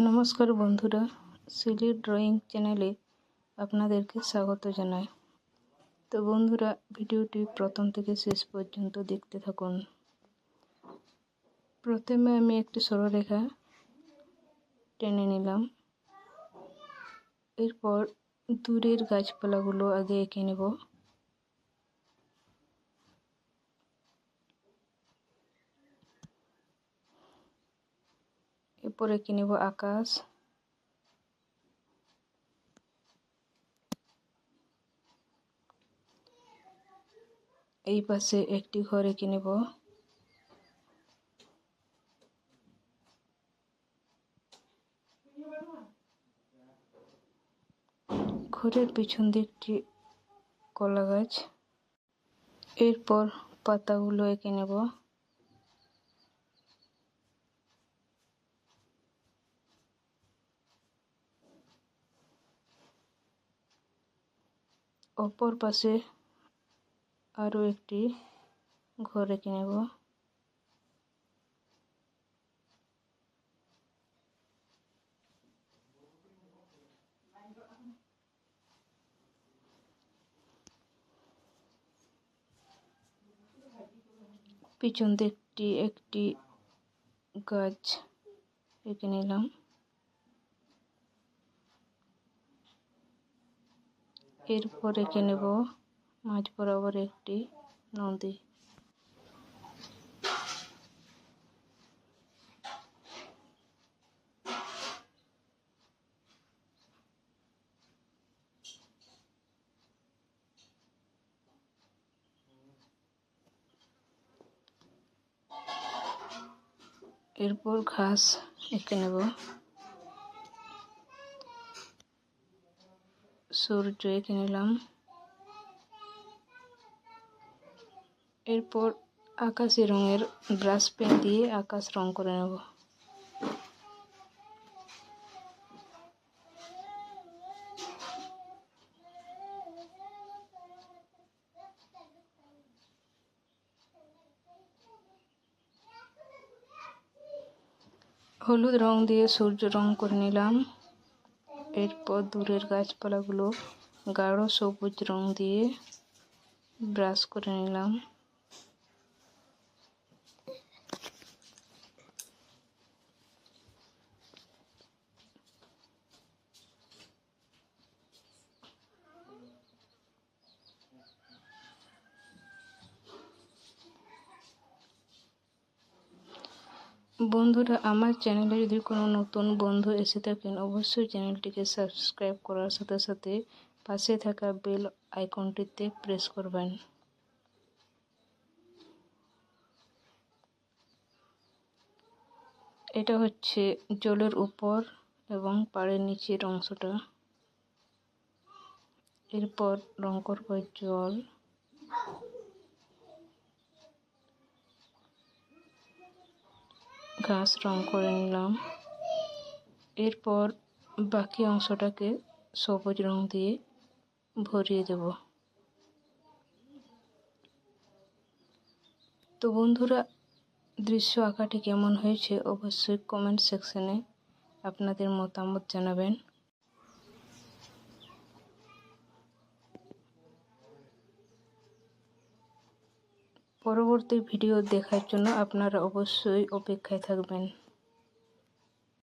নমস্কার বন্ধুরা, Seely drawing চ্যানেলে আপনাদেরকে স্বাগত জানাই। তো বন্ধুরা, ভিডিওটি প্রথম থেকে শেষ পর্যন্ত দেখতে থাকুন। প্রথমে আমি একটি সরলরেখা টেনে নিলাম। এরপর দূরের গাছপালাগুলো আগে এঁকে নেব। এরপর এঁকে নেব আকাশ, এই পাশে একটি ঘর এঁকে নেব। ঘরের পিছন দিকটি কলা গাছ। এরপর পাতাগুলো এঁকে নেব। অপর পাশে আরও একটি ঘর এঁকে নেব। পিছন দিকটি একটি গাছ এঁকে নিলাম। এরপর এঁকে নেব মাঝ বরাবর একটি নদী। এরপর ঘাস এঁকে নেব। সূর্য এঁকে নিলাম। এরপর আকাশি রঙের ব্রাশ পেন দিয়ে আকাশ রং করে নেব। হলুদ রং দিয়ে সূর্য রং করে নিলাম। এরপর দূরের গাছপালাগুলো গাঢ় সবুজ রং দিয়ে ব্রাশ করে নিলাম। বন্ধুরা, আমার চ্যানেলে যদি কোনো নতুন বন্ধু এসে থাকেন, অবশ্যই চ্যানেলটিকে সাবস্ক্রাইব করার সাথে সাথে পাশে থাকা বেল আইকনটিতে প্রেস করবেন। এটা হচ্ছে জলের উপর এবং পাড়ের নিচের অংশটা। এরপর রং করব জল। ঘাস রং করে নিলাম। এরপর বাকি অংশটাকে সবুজ রং দিয়ে ভরিয়ে দেব। তো বন্ধুরা, দৃশ্য আঁকাটি কেমন হয়েছে অবশ্যই কমেন্ট সেকশনে আপনাদের মতামত জানাবেন। পরবর্তী ভিডিও দেখার জন্য আপনারা অবশ্যই অপেক্ষায় থাকবেন।